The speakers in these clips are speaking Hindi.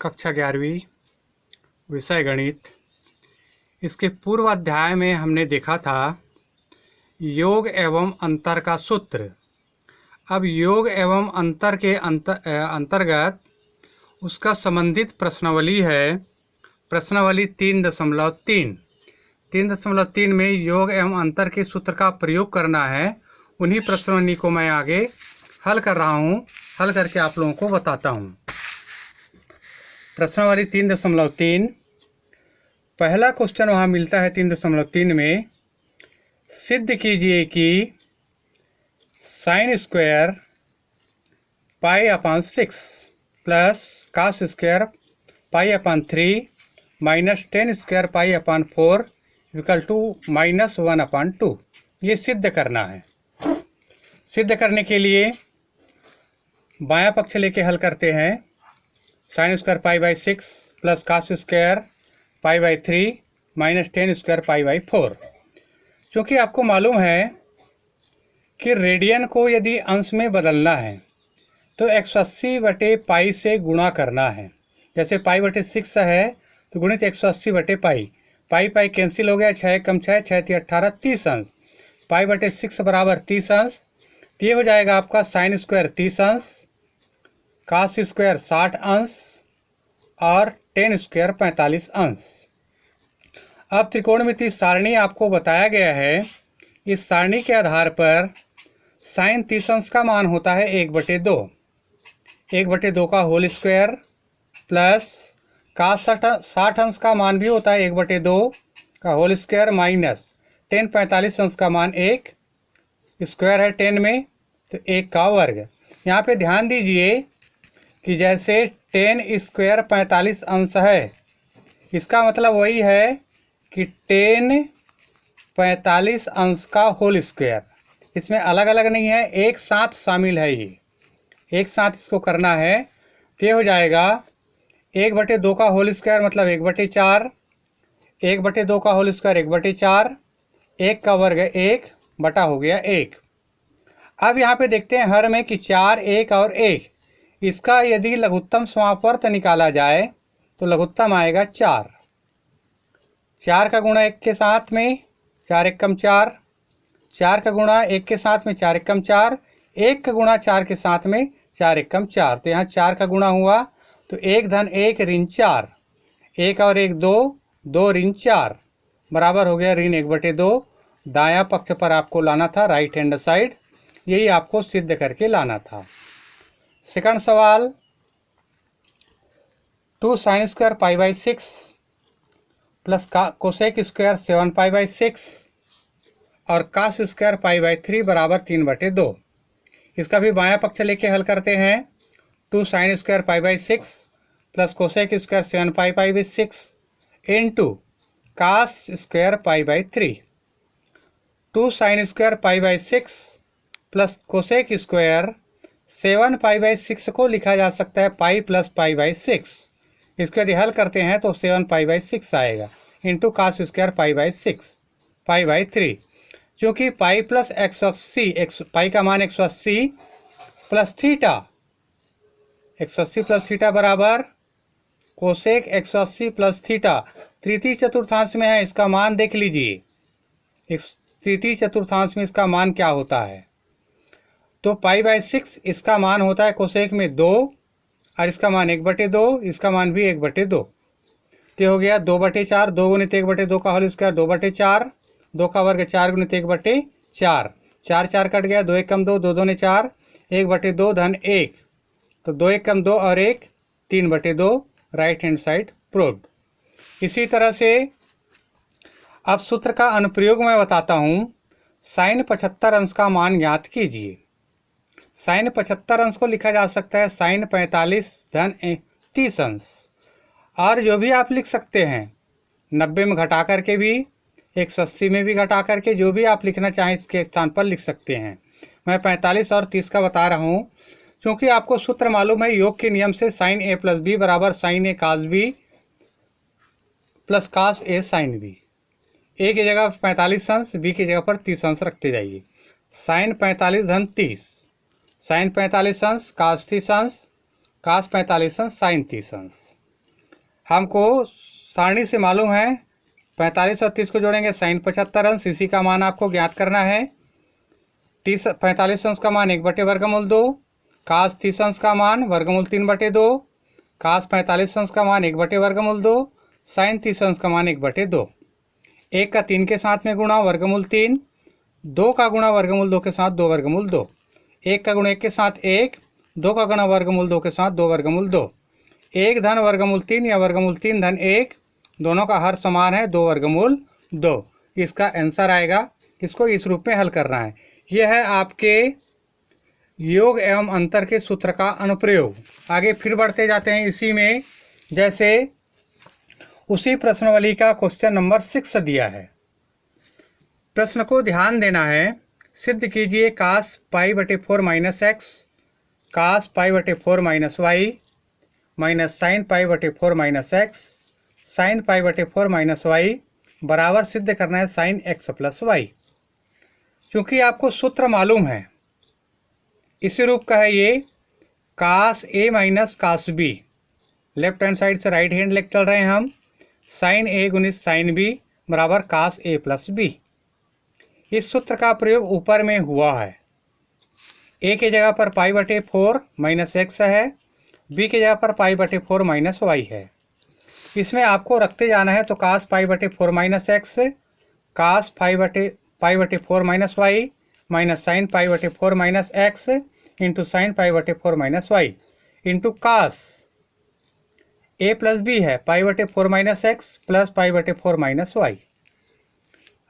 कक्षा 11वीं विषय गणित। इसके पूर्व अध्याय में हमने देखा था योग एवं अंतर का सूत्र। अब योग एवं अंतर के अंतर्गत उसका संबंधित प्रश्नावली है प्रश्नावली 3.3। 3.3 में योग एवं अंतर के सूत्र का प्रयोग करना है। उन्हीं प्रश्नावली को मैं आगे हल कर रहा हूँ, हल करके आप लोगों को बताता हूँ। प्रश्नावली 3.3 पहला क्वेश्चन वहाँ मिलता है 3.3 में, सिद्ध कीजिए कि साइन स्क्वायर पाई/6 प्लस कास स्क्वायर पाई/3 माइनस टेन स्क्वायर पाई/4 इक्वल टू -1/2। ये सिद्ध करना है। सिद्ध करने के लिए बायां पक्ष लेके हल करते हैं। साइन स्क्वायर पाई/6 प्लस कास स्क्वायर पाई/3 माइनस टेन स्क्वायर पाई/4। क्योंकि आपको मालूम है कि रेडियन को यदि अंश में बदलना है तो 180/पाई से गुणा करना है। जैसे पाई/6 है तो गुणित 180/पाई। पाई कैंसिल हो गया, 6 कम 6 6 18 30 अंश। पाई/6 बराबर 30 अंश। ये हो जाएगा आपका साइन स्क्वायर 30 अंश, कास स्क्वायर 60 अंश और टेन स्क्वायर 45 अंश। अब त्रिकोणमिति सारणी आपको बताया गया है। इस सारणी के आधार पर साइन 30 अंश का मान होता है 1/2। 1/2 का होल स्क्वायर प्लस कास 60 अंश का मान भी होता है 1/2 का होल स्क्वायर माइनस टेन 45 अंश का मान 1 स्क्वायर है 10 में तो 1 का वर्ग। यहाँ पे ध्यान दीजिए कि जैसे 10 स्क्वायर 45 अंश है, इसका मतलब वही है कि 10 45 अंश का होल स्क्वायर। इसमें अलग अलग नहीं है, एक साथ शामिल है। ये एक साथ इसको करना है तो ये हो जाएगा 1/2 का होल स्क्वायर मतलब 1/4, 1/2 का होल स्क्वायर 1/4, 1 का वर्ग 1 बटा हो गया 1। अब यहाँ पे देखते हैं हर में कि 4 1 और 1, इसका यदि लघुत्तम समापवर्त निकाला जाए तो लघुत्तम आएगा 4। 4 का गुणा 1 के साथ में 4 1 कम 4, 4 का गुणा 1 के साथ में 4 1 कम 4, 1 का गुणा 4 के साथ में 4 1 कम 4। तो यहाँ 4 का गुणा हुआ तो 1 धन 1 ऋण 4, 1 और 1 2, 2 ऋण 4 बराबर हो गया ऋण 1/2। दायां पक्ष पर आपको लाना था, राइट हैंड साइड। यही आपको सिद्ध करके लाना था। सेकंड सवाल, 2 साइन स्क्वायर पाई/6 प्लस कोसेक स्क्वायर 7 पाई/6 और कास स्क्वायर पाई/3 बराबर 3/2। इसका भी बायां पक्ष लेके हल करते हैं। 2 साइन स्क्वायर पाई/6 प्लस कोसेक स्क्वायर 7 पाई/6 इंटू कास स्क्वायर पाई/3। 2 साइन स्क्वायर पाई/6 प्लस कोसेक स्क्वायर 7 पाई/6 को लिखा जा सकता है पाई प्लस पाई/6। इसको यदि हल करते हैं तो 7 पाई/6 आएगा इंटू कास स्क्वायर पाई/6 पाई/3। क्योंकि पाई प्लस 180, पाई का मान 180 प्लस थीटा, 180 प्लस थीटा बराबर कोसेक 180 प्लस थीटा। तृतीय चतुर्थांश में है, इसका मान देख लीजिए। तृतीय चतुर्थांश में इसका मान क्या होता है तो पाई/6 इसका मान होता है कोसेक में 2 और इसका मान 1/2, इसका मान भी 1/2। तो हो गया 2/4, 2 गुणित 1/2 का होल स्क्वायर 2/4, 2 का वर्ग 4 गुणित 1/4, 4 4 कट गया, 2 1 कम 2, 2 2 ने 4, 1/2 धन 1 तो 2 1 कम 2 और 1 3/2, राइट हैंड साइड प्रूव्ड। इसी तरह से अब सूत्र का अनुप्रयोग मैं बताता हूँ। साइन 75 अंश का मान ज्ञात कीजिए। साइन 75 अंश को लिखा जा सकता है साइन 45 धन 30 अंश, और जो भी आप लिख सकते हैं 90 में घटा करके भी, 180 में भी घटा करके, जो भी आप लिखना चाहें इसके स्थान पर लिख सकते हैं। मैं 45 और 30 का बता रहा हूँ क्योंकि आपको सूत्र मालूम है। योग के नियम से साइन a प्लस बी बराबर sine a cos B plus cos a sine B. a की जगह 45 अंश, b की जगह पर 30 अंश रखते जाइए। साइन 45 धन 30, साइन 45 अंश कास 30 अंश, कास 45 अंश साइन 30 अंश। हमको सारणी से मालूम है 45 और 30 को जोड़ेंगे साइन 75 अंश, इसी का मान आपको ज्ञात करना है। 45 अंश का मान 1/2, कास 30 अंश का मान वर्गमूल 3/2, कास 45 अंश का मान 1/2, साइन 30 अंश का मान 1/2। 1 का 3 के साथ में गुणा वर्गमूल 3, 2 का गुणा वर्गमूल 2 के साथ 2 वर्गमूल 2, 1 का गुणा 1 के साथ 1, 2 का गुणा वर्गमूल 2 के साथ 2 वर्गमूल 2, 1 धन वर्गमूल 3 या वर्गमूल 3 धन 1, दोनों का हर समान है 2 वर्गमूल 2। इसका आंसर आएगा। इसको इस रूप में हल करना है। यह है आपके योग एवं अंतर के सूत्र का अनुप्रयोग। आगे फिर बढ़ते जाते हैं इसी में। जैसे उसी प्रश्नावली का क्वेश्चन नंबर 6 दिया है। प्रश्न को ध्यान देना है। सिद्ध कीजिए cos π/4 minus x cos π/4 minus y minus sine π/4 minus x sine π/4 minus y बराबर सिद्ध करना है साइन एक्स प्लस वाई। चूँकि आपको सूत्र मालूम है, इसी रूप का है ये। Cos a minus cos b, left hand side से राइट हैंड लेके चल रहे हैं हम। साइन ए गुणित साइन बी बराबर कास ए प्लस बी। इस सूत्र का प्रयोग ऊपर में हुआ है। ए की जगह पर π/4 माइनस एक्स है, बी की जगह पर π/4 माइनस वाई है। इसमें आपको रखते जाना है। तो cos π/4 minus x, cos π/4 minus y minus sine π/4 minus x into sine π/4 minus y into cos a plus b है π/4 minus x plus π/4 minus y.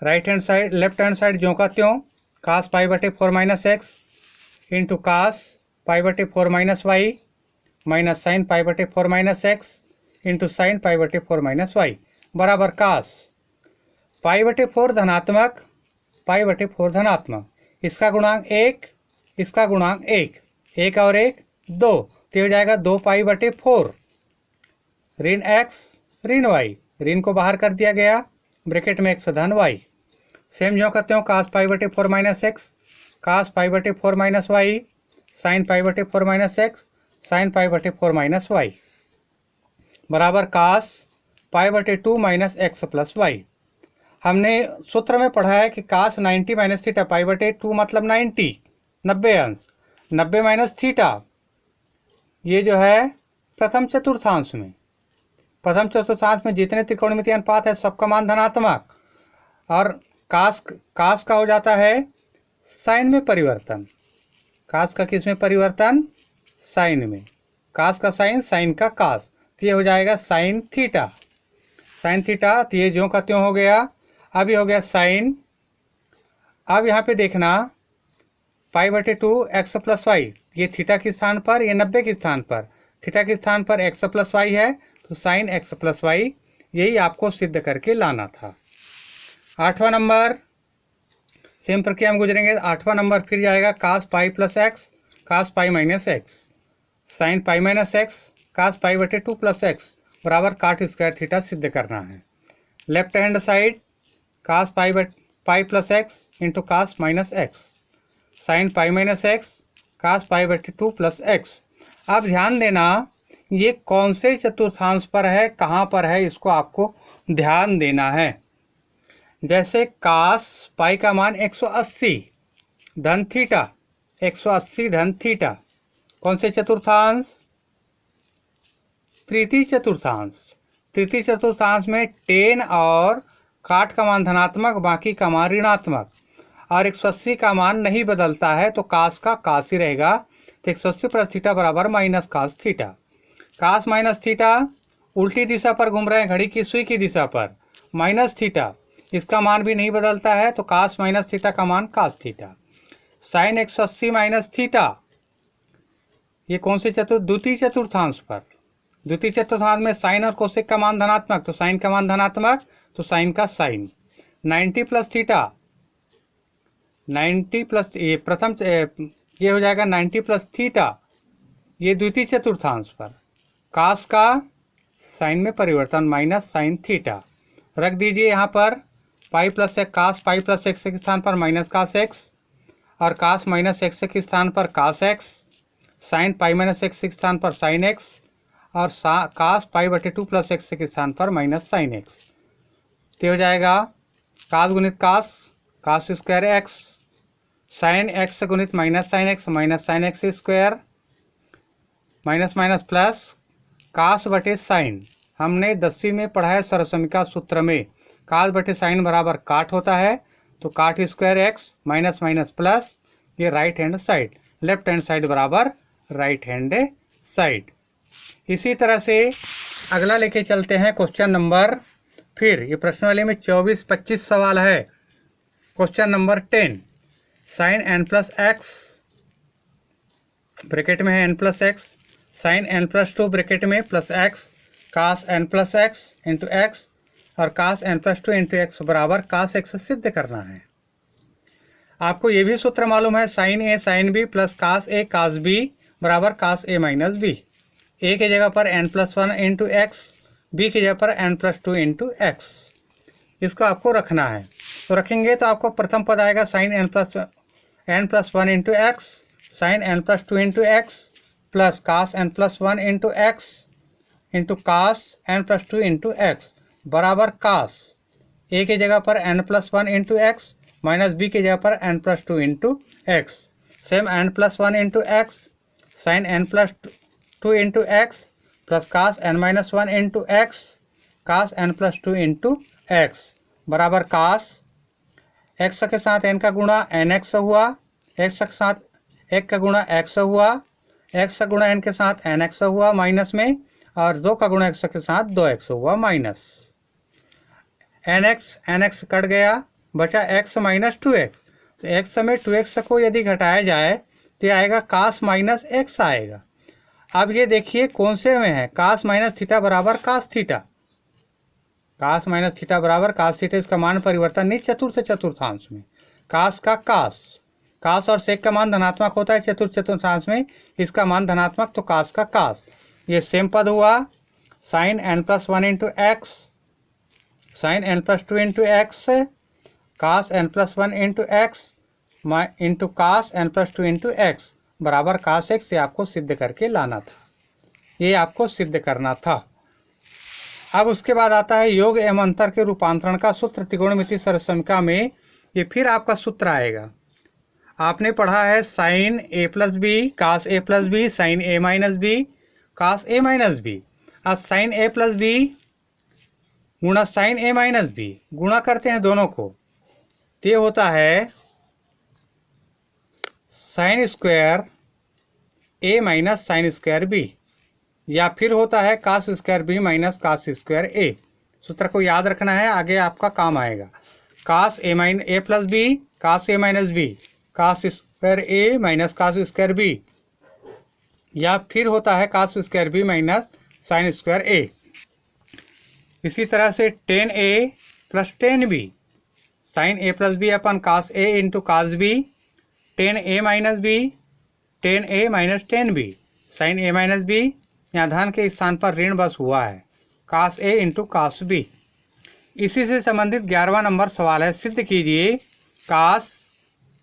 Right hand side left hand side ज्यों का त्यों, cos π/4 minus x into cos π/4 minus y minus sine π/4 minus x into sine π/4 minus y बराबर कास π/4 धनात्मक π/4 धनात्मक, इसका गुणांक 1, इसका गुणांक 1, 1 और 1 2, तो हो जाएगा 2π/4 ऋण एक्स ऋण वाई, ऋण को बाहर कर दिया गया, ब्रैकेट में एक्स धन वाई। सेम जो करते हो cos π/4 minus x cos π/4 minus y sine π/4 minus x sine π/4 minus y बराबर cos π/2 minus x plus y. हमने सूत्र में पढ़ा है कि कास 90 माइनस थीटा π/2 मतलब 90 अंश, 90 माइनस थीटा, ये जो है प्रथम चतुर्थांश में। प्रथम चतुर्थांश में जितने त्रिकोणमितीय अनुपात है सबका मान धनात्मक, और कास का हो जाता है साइन में परिवर्तन। कास का किस में परिवर्तन? साइन में। कास का साइन, साइन का कास, तो ये हो जाएगा साइन थीटा। साइन थीटा, तो ये ज्यों का त्यों हो गया। अब ये हो गया साइन। अब यहाँ पे देखना π/2 एक्स प्लस वाई, ये थीटा के स्थान पर, ये 90 के स्थान पर, थीटा के स्थान पर एक्स प्लस वाई है, तो साइन एक्स प्लस वाई, यही आपको सिद्ध करके लाना था। 8वां नंबर सेम प्रक्रिया में गुजरेंगे। 8वां नंबर फिर जाएगा cos pi plus x cos pi minus x sine pi minus x cos π/2 plus x बराबर काट स्क्वायर थीटा सिद्ध करना है। Left hand side cos pi plus x into cos minus x sine pi minus x cos π/2 plus x. अब ध्यान देना ये कौन से चतुर्थांश पर है, कहाँ पर है, इसको आपको ध्यान देना है। जैसे कास पाई का मान 180 धन थीटा, 180 धन थीटा, कौन से चतुर्थांश? तृतीय चतुर्थांश। तृतीय चतुर्थांश में टेन और काट का मान धनात्मक, बाकी का मान ऋणात्मक, और 180 का मान नहीं बदलता है, तो कास का कास ही रहेगा। तो 180 प्लस थीटा बराबर माइनस कास थीटा। कास माइनस थीटा उल्टी दिशा पर घूम रहे हैं, घड़ी की सुई की दिशा पर, माइनस थीटा, इसका मान भी नहीं बदलता है, तो कास माइनस थीटा का मान cos theta. Sine 180 minus theta, ये कौन से द्वितीय चतुर्थांश पर? द्वितीय चतुर्थांश में साइन और कोसेक का मान धनात्मक, तो साइन का मान धनात्मक, तो साइन का साइन। 90 प्लस थीटा, 90 प्लस ये प्रथम, ये हो जाएगा 90 प्लस थीटा, ये द्वितीय चतुर्थांश पर। कास का साइन में परिवर्तन माइनस साइन थीटा रख दीजिए यहाँ पर। पाई plus x cos pi plus x के स्थान पर माइनस कास एक्स, और कास माइनस एक्स के स्थान पर cos x, sine pi minus x के स्थान पर साइन एक्स, और कास π/2 प्लस एक्स के स्थान पर माइनस साइन एक्स। तो हो जाएगा कास गुणित cos square x, sine x गुणित minus sine x square, minus minus plus cos बटे साइन। हमने 10वीं में पढ़ा है सरसमिका सूत्र में कास बटे साइन बराबर काट होता है, तो cot square x minus minus plus, ये right hand side, left hand side बराबर राइट हैंड साइड। इसी तरह से अगला लेके चलते हैं क्वेश्चन नंबर, फिर ये प्रश्न वाले में 24-25 सवाल है। Question number 10, sine n plus X bracket में है n plus X, sine n plus 2 bracket में plus x, cos n plus x into X और cos n plus 2 into x बराबर कास एक्स सिद्ध करना है। आपको ये भी सूत्र मालूम है, साइन ए साइन बी प्लस कास ए कास बी बराबर कास ए माइनस बी। ए की जगह पर n+1 इंटू एक्स, बी की जगह पर n+2 इंटू एक्स, इसको आपको रखना है। तो रखेंगे तो आपको प्रथम पद आएगा sine n+1 into x, sine n+2 into x plus cos n+1 into x into cos n+2 into x बराबर कास ए की जगह पर n+1 into x minus B की जगह पर n+2 into x, same n+1 into x sine n+2 into x plus cos n-1 into x cos n+2 into x बराबर कास एक्स के साथ n का गुणा nx हुआ, एक्स के साथ 1 का गुणा x हुआ, x का गुणा n के साथ nx हुआ माइनस में, और 2 का गुणा x के साथ 2x हुआ माइनस। nx कट गया, बचा x माइनस 2x। तो x में 2x को यदि घटाया जाए तो ये आएगा कास माइनस x आएगा। अब ये देखिए कौन से में है, कास माइनस थीटा बराबर कास थीटा, कास माइनस थीटा बराबर कास थीटा, इसका मान परिवर्तन नहीं चतुर्थ चतुर्थांश में, कास का कास और सेक का मान धनात्मक होता है चतुर्थ चतुर्थांश में, इसका मान धनात्मक, तो कास का कास। ये सेम पद हुआ sine n+1 into x, sine n+2 into x, cos n+1 into x into cos n+2 into x बराबर कास एक्स। ये आपको सिद्ध करके लाना था, ये आपको सिद्ध करना था। अब उसके बाद आता है योग एवं अंतर के रूपांतरण का सूत्र त्रिकोणमिति सरसमिका में। ये फिर आपका सूत्र आएगा, आपने पढ़ा है sine a plus b cos a plus b sine a minus b cos a minus b. अब साइन ए प्लस बी गुणा साइन ए माइनस बी, गुणा करते हैं दोनों को, तो ये होता है sine square a minus sine square b, या फिर होता है cos square b minus cos square a. सूत्र को याद रखना है, आगे आपका काम आएगा। Cos a plus b cos a minus b cos square a minus cos square b, या फिर होता है cos square b minus sine square a. इसी तरह से tan a plus tan b, sine a plus b अपन cos a into cos b, tan a minus b tan a minus tan b sine a minus b, यहाँ धन के स्थान पर ऋण बस हुआ है कास ए इंटू कास बी। इसी से संबंधित 11वां नंबर सवाल है, सिद्ध कीजिए cos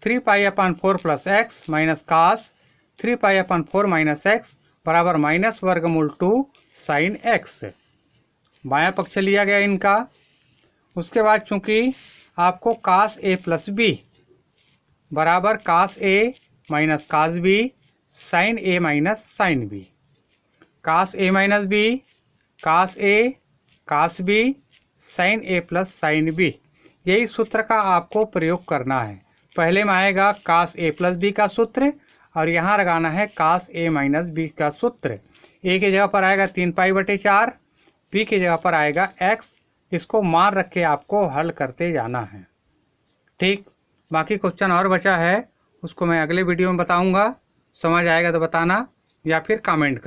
3π/4 plus x minus cos 3π/4 minus x बराबर माइनस वर्गमूल 2 साइन एक्स। बायां पक्ष लिया गया इनका। उसके बाद चूंकि आपको कास ए प्लस बी बराबर cos a minus cos B sine a minus sine B, cos a minus b cos A cos B sine a plus sine B, यही सूत्र का आपको प्रयोग करना है। पहले में आएगा कास ए प्लस बी का सूत्र और यहाँ लगाना है कास ए माइनस बी का सूत्र। ए की जगह पर आएगा 3π/4, बी की जगह पर आएगा x। इसको मान रख के आपको हल करते जाना है। ठीक, बाकी क्वेश्चन और बचा है, उसको मैं अगले वीडियो में बताऊंगा। समझ आएगा तो बताना या फिर कमेंट कर